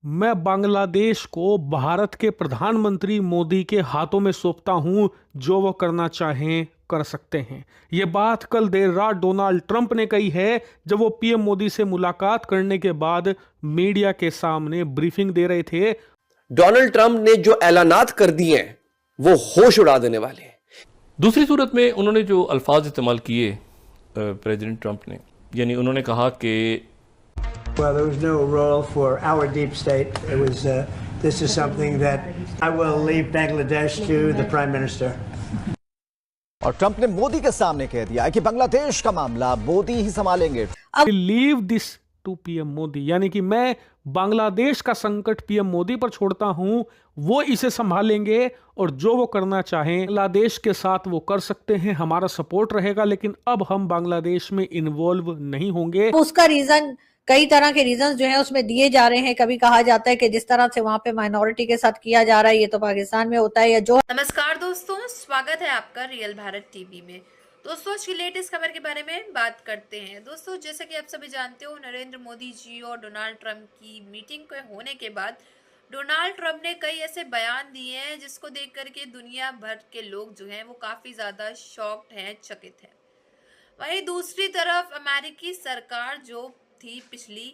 मैं बांग्लादेश को भारत के प्रधानमंत्री मोदी के हाथों में सौंपता हूं, जो वो करना चाहें कर सकते हैं। ये बात कल देर रात डोनाल्ड ट्रंप ने कही है, जब वो पीएम मोदी से मुलाकात करने के बाद मीडिया के सामने ब्रीफिंग दे रहे थे। डोनाल्ड ट्रंप ने जो ऐलानात कर दिए हैं वो होश उड़ा देने वाले हैं। दूसरी सूरत में उन्होंने जो अल्फाज इस्तेमाल किए प्रेसिडेंट ट्रंप ने, यानी उन्होंने कहा कि Well, there was no role for our deep state. It was, this is something that I will leave Bangladesh to the Prime Minister. और ट्रंप ने मोदी के सामने कह दिया है कि बांग्लादेश का मामला मोदी ही संभालेंगे। Leave this to PM Modi, यानी कि मैं बांग्लादेश का संकट पीएम मोदी पर छोड़ता हूं, वो इसे संभालेंगे और जो वो करना चाहें बांग्लादेश के साथ वो कर सकते हैं, हमारा सपोर्ट रहेगा, लेकिन अब हम बांग्लादेश में इन्वॉल्व नहीं होंगे। उसका रीजन, कई तरह के रीजंस जो हैं उसमें दिए जा रहे हैं। कभी कहा जाता है कि जिस तरह से वहां पे माइनॉरिटी के साथ किया जा रहा है ये तो पाकिस्तान में होता है या जो। नमस्कार दोस्तों, स्वागत है आपका रियल भारत टीवी में। दोस्तों आज की लेटेस्ट खबर के बारे में बात करते हैं। दोस्तों जैसे कि आप सभी जानते हो, नरेंद्र मोदी जी और डोनाल्ड ट्रंप की मीटिंग के होने के बाद डोनाल्ड ट्रंप ने कई ऐसे बयान दिए हैं जिसको देख करके दुनिया भर के लोग जो हैं वो काफी ज्यादा शॉक्ड हैं, चकित हैं। वहीं दूसरी तरफ अमेरिकी सरकार जो थी पिछली,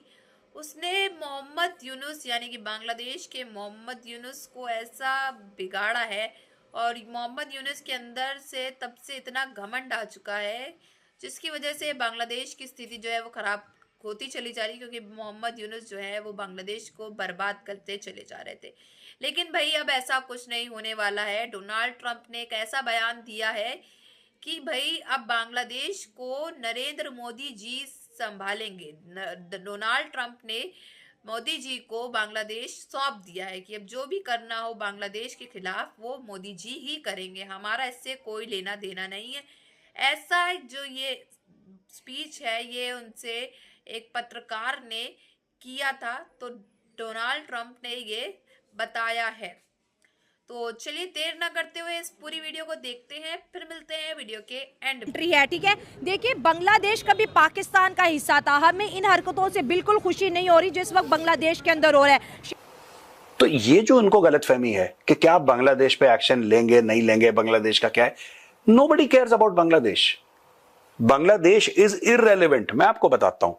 उसने मोहम्मद यूनुस यानी कि बांग्लादेश के मोहम्मद यूनुस को ऐसा बिगाड़ा है और मोहम्मद यूनुस के अंदर से तब से इतना घमंड आ चुका है जिसकी वजह से बांग्लादेश की स्थिति जो है वो खराब होती चली जा रही, क्योंकि मोहम्मद यूनुस जो है वो बांग्लादेश को बर्बाद करते चले जा रहे थे। लेकिन भाई अब ऐसा कुछ नहीं होने वाला है। डोनाल्ड ट्रंप ने एक ऐसा बयान दिया है कि भाई अब बांग्लादेश को नरेंद्र मोदी जी संभालेंगे। डोनाल्ड ट्रंप ने मोदी जी को बांग्लादेश सौंप दिया है कि अब जो भी करना हो बांग्लादेश के खिलाफ वो मोदी जी ही करेंगे, हमारा इससे कोई लेना देना नहीं है। ऐसा जो ये स्पीच है ये उनसे एक पत्रकार ने किया था, तो डोनाल्ड ट्रंप ने ये बताया है। तो चलिए देर ना करते हुए इस पूरी वीडियो को देखते हैं, फिर मिलते हैं वीडियो के एंड में। है, ठीक है। देखिए, बांग्लादेश कभी पाकिस्तान का हिस्सा था। हमें इन हरकतों से बिल्कुल खुशी नहीं हो रही जिस वक्त बांग्लादेश के अंदर हो रहा है। तो ये जो उनको गलतफहमी है कि क्या आप बांग्लादेश पे एक्शन लेंगे नहीं लेंगे, बांग्लादेश का क्या है, nobody cares about Bangladesh. Bangladesh is irrelevant. मैं आपको बताता हूं,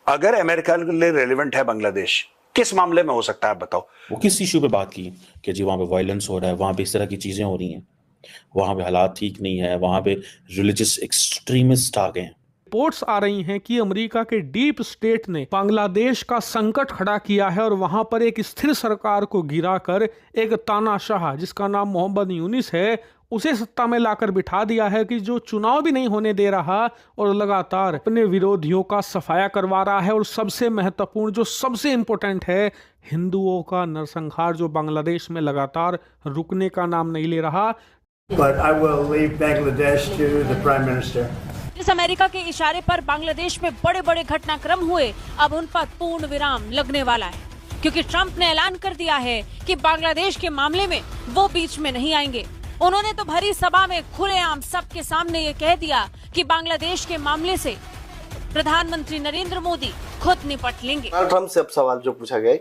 अगर अमेरिका के लिए रेलेवेंट है बांग्लादेश, किस मामले में हो सकता है आप बताओ। वो किस इशू पे बात की कि जी वहां पे वायलेंस हो रहा है, वहां पे इस तरह की चीजें हो रही हैं, वहां पे हालात ठीक नहीं है, वहां पे रिलीजियस एक्सट्रीमिस्ट आ गए हैं। रिपोर्ट्स आ रही हैं कि अमेरिका के डीप स्टेट ने बांग्लादेश का संकट खड़ा किया है और वहां पर एक स्थिर सरकार को गिराकर एक तानाशाह जिसका नाम मोहम्मद यूनुस है उसे सत्ता में लाकर बिठा दिया है, कि जो चुनाव भी नहीं होने दे रहा और लगातार अपने विरोधियों का सफाया करवा रहा है। और सबसे महत्वपूर्ण, जो सबसे इंपॉर्टेंट है, हिंदुओं का नरसंहार जो बांग्लादेश में लगातार रुकने का नाम नहीं ले रहा। But I will leave Bangladesh to the Prime Minister. इस अमेरिका के इशारे पर बांग्लादेश में बड़े बड़े घटनाक्रम हुए, अब उन पर पूर्ण विराम लगने वाला है, क्योंकि ट्रंप ने ऐलान कर दिया है कि बांग्लादेश के मामले में वो बीच में नहीं आएंगे। उन्होंने तो भरी सभा में खुलेआम सबके सामने ये कह दिया कि बांग्लादेश के मामले से प्रधानमंत्री नरेंद्र मोदी खुद निपट लेंगे। ट्रंप से अब सवाल जो पूछा गया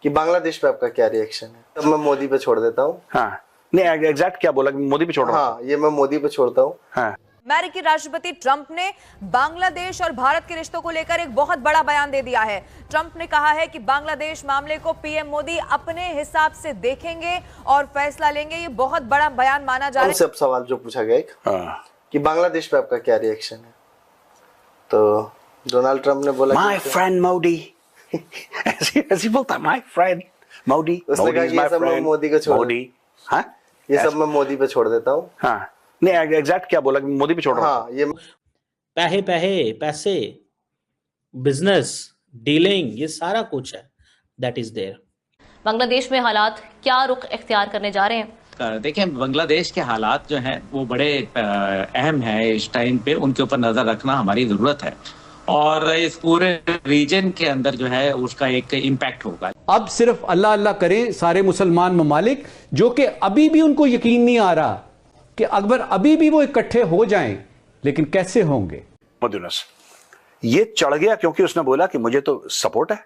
कि बांग्लादेश पे आपका क्या रिएक्शन है, तब मैं मोदी पे छोड़ देता हूँ। नहीं, एग्जैक्ट क्या बोला, मोदी पे छोड़ रहा हूं। ये मैं मोदी पे छोड़ता हूँ। अमेरिकी राष्ट्रपति ट्रंप ने बांग्लादेश और भारत के रिश्तों को लेकर एक बहुत बड़ा बयान दे दिया है। ट्रंप ने कहा है कि बांग्लादेश मामले को पीएम मोदी अपने हिसाब से देखेंगे और फैसला लेंगे। ये बहुत बड़ा बयान माना जा रहा है। सब सवाल जो पूछा गया कि बांग्लादेश पे आपका क्या रिएक्शन है, तो डोनाल्ड ट्रंप ने बोला माय फ्रेंड मोदी। ऐसे बोलता, माय फ्रेंड मोदी। उसने कहा ये सब मैं मोदी को छोड़, ये सब मैं मोदी पे छोड़ देता हूँ। नहीं, एग्जैक्ट क्या बोला, मोदी पे छोड़ रहा हूं। ये पैसे बिजनेस डीलिंग, ये सारा कुछ है, दैट इज देयर। बांग्लादेश में हालात क्या रुख इख्तियार करने जा रहे हैं? देखें, बांग्लादेश के हालात जो हैं वो बड़े अहम है इस टाइम पे, उनके ऊपर नजर रखना हमारी जरूरत है और इस पूरे रीजन के अंदर जो है उसका एक इम्पैक्ट होगा। अब सिर्फ अल्लाह अल्लाह करें सारे मुसलमान ममालिक, जो कि अभी भी उनको यकीन नहीं आ रहा कि अकबर अभी भी वो इकट्ठे हो जाएं, लेकिन कैसे होंगे। ये चढ़ गया क्योंकि उसने बोला कि मुझे तो सपोर्ट है,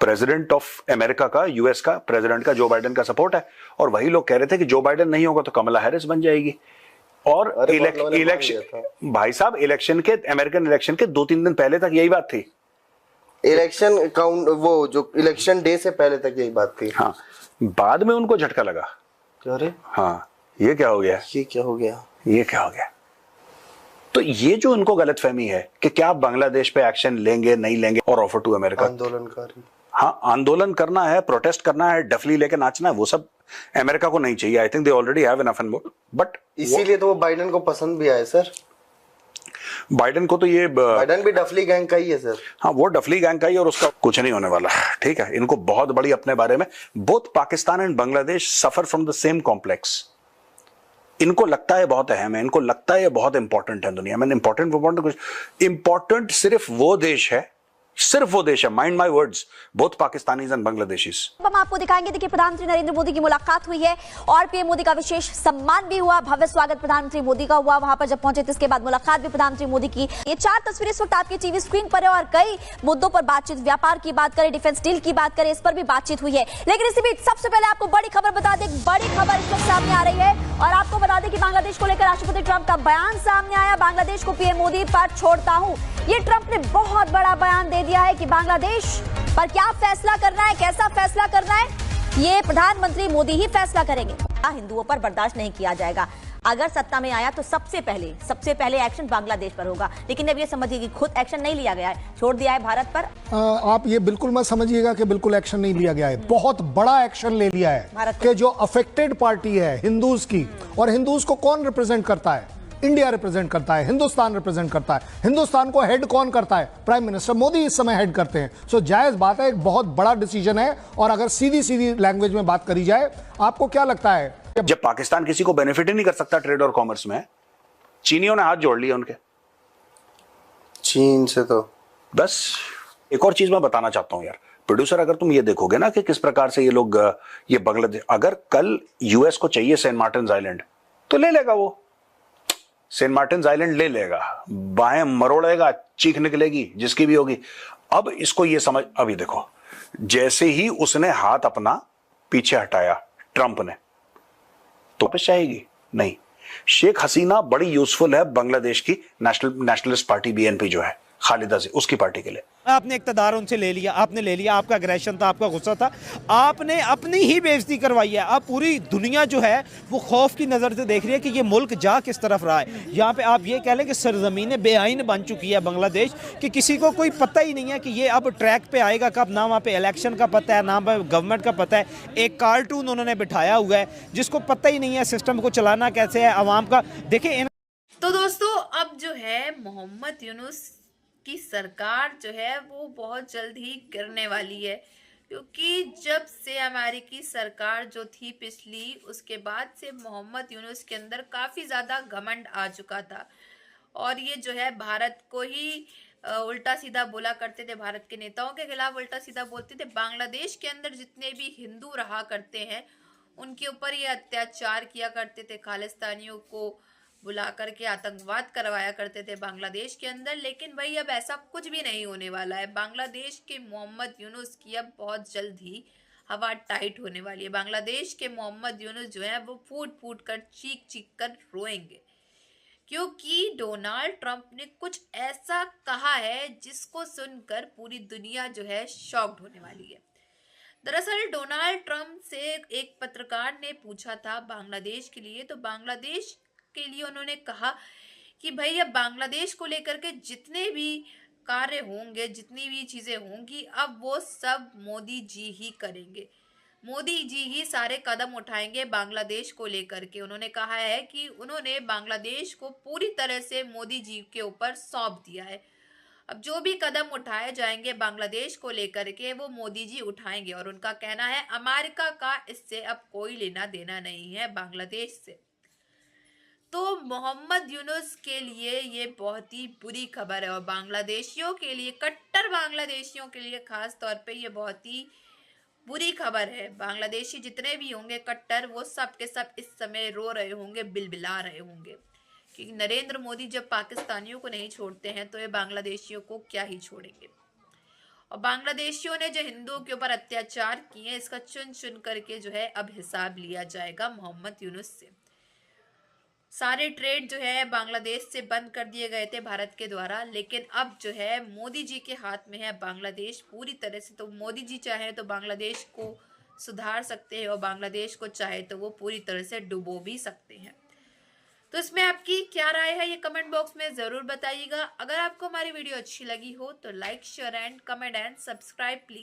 प्रेसिडेंट ऑफ अमेरिका का, यूएस का प्रेसिडेंट का, जो बाइडेन का सपोर्ट है। और वही लोग कह रहे थे कि जो बाइडेन नहीं होगा तो कमला हैरिस बन जाएगी। और इलेक्शन, भाई साहब, इलेक्शन के, अमेरिकन इलेक्शन के 2-3 दिन पहले तक यही बात थी। इलेक्शन काउंट, वो जो इलेक्शन डे से पहले तक यही बात थी। हाँ, बाद में उनको झटका लगा। अरे हाँ, ये क्या हो गया, ये क्या हो गया, ये क्या हो गया। तो ये जो उनको गलतफहमी है कि क्या आप बांग्लादेश पे एक्शन लेंगे नहीं लेंगे, और ऑफर टू अमेरिका, आंदोलनकारी, हाँ, आंदोलन करना है, प्रोटेस्ट करना है, डफली लेके नाचना है, वो सब अमेरिका को नहीं चाहिए। I think they already have enough and more. But इसीलिए तो वो बाइडेन को पसंद भी आए सर। बाइडेन को तो ये, बाइडेन भी डफली गैंग का ही है सर। हाँ, वो डफली गैंग का ही, और उसका कुछ नहीं होने वाला। ठीक है, इनको बहुत बड़ी अपने बारे में, both Pakistan and Bangladesh suffer from the same complex. इनको लगता है बहुत अहम है, इनको लगता है ये बहुत इंपॉर्टेंट है दुनिया में। इंपॉर्टेंट सिर्फ वो देश है, सिर्फ वो देश है, mind my words, both Pakistanis and Bangladeshis. हम आपको दिखाएंगे। देखिए, प्रधानमंत्री नरेंद्र मोदी की मुलाकात हुई है और पीएम मोदी का विशेष सम्मान भी हुआ, भव्य स्वागत प्रधानमंत्री मोदी का हुआ वहां पर जब पहुंचे। इसके बाद मुलाकात भी प्रधानमंत्री मोदी की। ये 4 तस्वीरें इस वक्त आपके टीवी स्क्रीन पर है और कई मुद्दों पर बातचीत, व्यापार की बात करें, डिफेंस डील की बात करें, इस पर भी बातचीत हुई है। लेकिन इसी बीच सबसे पहले आपको बड़ी खबर बता दें, बड़ी खबर इस वक्त सामने आ रही है और आपको बता दें कि बांग्लादेश को लेकर राष्ट्रपति ट्रंप का बयान सामने आया। बांग्लादेश को पीएम मोदी पर छोड़ता हूं, ये ट्रंप ने बहुत बड़ा बयान दे दिया है कि बांग्लादेश पर क्या फैसला करना है, कैसा फैसला करना है, ये प्रधानमंत्री मोदी ही फैसला करेंगे। हिंदुओं पर बर्दाश्त नहीं किया जाएगा। अगर सत्ता में आया तो सबसे पहले एक्शन बांग्लादेश पर होगा। लेकिन अब ये समझिए कि खुद एक्शन नहीं लिया गया है, छोड़ दिया है भारत पर। आप ये बिल्कुल मत समझिएगा कि बिल्कुल एक्शन नहीं लिया गया है, बहुत बड़ा एक्शन ले लिया है कि जो अफेक्टेड पार्टी है हिंदूज की, और हिंदूज को कौन रिप्रेजेंट करता है, इंडिया रिप्रेजेंट करता है, हिंदुस्तान रिप्रेजेंट करता है। हिंदुस्तान को हेड कौन करता है, प्राइम मिनिस्टर मोदी इस समय हेड करते हैं। सो जायज बात है, एक बहुत बड़ा डिसीजन है। और अगर सीधी लैंग्वेज में बात करी जाए, आपको क्या लगता है, जब पाकिस्तान किसी को बेनिफिट ही नहीं कर सकता ट्रेड और कॉमर्स में, चीनियों ने हाथ जोड़ लिया उनके, चीन से तो बस। एक और चीज मैं बताना चाहता हूं यार प्रोड्यूसर, अगर तुम ये देखोगे ना कि किस प्रकार से ये लोग, ये बांग्लादेश, अगर कल यूएस को चाहिए सेंट मार्टिन आइलैंड तो ले लेगा, वो सेंट मार्टिन आइलैंड ले लेगा, बाएं मरोड़ेगा, चीख निकलेगी जिसकी भी होगी। अब इसको ये समझ, अभी देखो, जैसे ही उसने हाथ अपना पीछे हटाया ट्रंप ने, तो वापस आएगी नहीं। शेख हसीना बड़ी यूजफुल है बांग्लादेश की नेशनलिस्ट पार्टी बीएनपी जो है, खालिदा से, उसकी पार्टी के लिए। आपने इक़्तिदार उनसे ले लिया, आपने ले लिया, आपका अग्रेशन था, आपका गुस्सा था, आपने अपनी ही बेइज्जती करवाई है। अब पूरी दुनिया जो है वो खौफ की नज़र से देख रही है कि ये मुल्क जा किस तरफ रहा है। यहाँ पे आप ये कह लें कि सरजमीन बेआइन बन चुकी है बांग्लादेश, कि किसी को कोई पता ही नहीं है कि ये अब ट्रैक पे आएगा कब, ना वहाँ पे इलेक्शन का पता है, ना गवर्नमेंट का पता है। एक कार्टून उन्होंने बिठाया हुआ है जिसको पता ही नहीं है सिस्टम को चलाना कैसे है, अवाम का। देखिए तो दोस्तों, अब जो है मोहम्मद यूनुस की सरकार जो है वो बहुत जल्द ही गिरने वाली है, क्योंकि जब से अमेरिकी सरकार जो थी पिछली, उसके बाद से मोहम्मद यूनुस के अंदर काफ़ी ज़्यादा घमंड आ चुका था और ये जो है भारत को ही उल्टा सीधा बोला करते थे, भारत के नेताओं के खिलाफ उल्टा सीधा बोलते थे। बांग्लादेश के अंदर जितने भी हिंदू रहा करते हैं उनके ऊपर ये अत्याचार किया करते थे, खालिस्तानियों को बुला करके आतंकवाद करवाया करते थे बांग्लादेश के अंदर। लेकिन भाई अब ऐसा कुछ भी नहीं होने वाला है। बांग्लादेश के मोहम्मद यूनुस की अब बहुत जल्द ही हवा टाइट होने वाली है। बांग्लादेश के मोहम्मद यूनुस जो है वो फूट फूट कर, चीख चीख कर रोएंगे, क्योंकि डोनाल्ड ट्रंप ने कुछ ऐसा कहा है जिसको सुनकर पूरी दुनिया जो है शॉक्ड होने वाली है। दरअसल डोनाल्ड ट्रंप से एक पत्रकार ने पूछा था बांग्लादेश के लिए, तो बांग्लादेश के लिए उन्होंने कहा कि भाई अब बांग्लादेश को लेकर के जितने भी कार्य होंगे, जितनी भी चीजें होंगी, अब वो सब मोदी जी ही करेंगे, मोदी जी ही सारे कदम उठाएंगे बांग्लादेश को लेकर के। उन्होंने कहा है कि उन्होंने बांग्लादेश को पूरी तरह से मोदी जी के ऊपर सौंप दिया है। अब जो भी कदम उठाए जाएंगे बांग्लादेश को लेकर के वो मोदी जी उठाएंगे, और उनका कहना है अमेरिका का इससे अब कोई लेना देना नहीं है बांग्लादेश से। तो मोहम्मद यूनुस के लिए ये बहुत ही बुरी खबर है और बांग्लादेशियों के लिए, कट्टर बांग्लादेशियों के लिए खास तौर पे ये बहुत ही बुरी खबर है। बांग्लादेशी जितने भी होंगे कट्टर, वो सब के सब इस समय रो रहे होंगे, बिलबिला रहे होंगे, क्योंकि नरेंद्र मोदी जब पाकिस्तानियों को नहीं छोड़ते हैं तो ये बांग्लादेशियों को क्या ही छोड़ेंगे। और बांग्लादेशियों ने जो हिंदुओं के ऊपर अत्याचार किए इसका चुन चुन करके जो है अब हिसाब लिया जाएगा मोहम्मद यूनुस से। सारे ट्रेड जो है बांग्लादेश से बंद कर दिए गए थे भारत के द्वारा, लेकिन अब जो है मोदी जी के हाथ में है बांग्लादेश पूरी तरह से। तो मोदी जी चाहे तो बांग्लादेश को सुधार सकते हैं और बांग्लादेश को चाहे तो वो पूरी तरह से डुबो भी सकते हैं। तो इसमें आपकी क्या राय है ये कमेंट बॉक्स में जरूर बताइएगा। अगर आपको हमारी वीडियो अच्छी लगी हो तो like share and comment and subscribe please.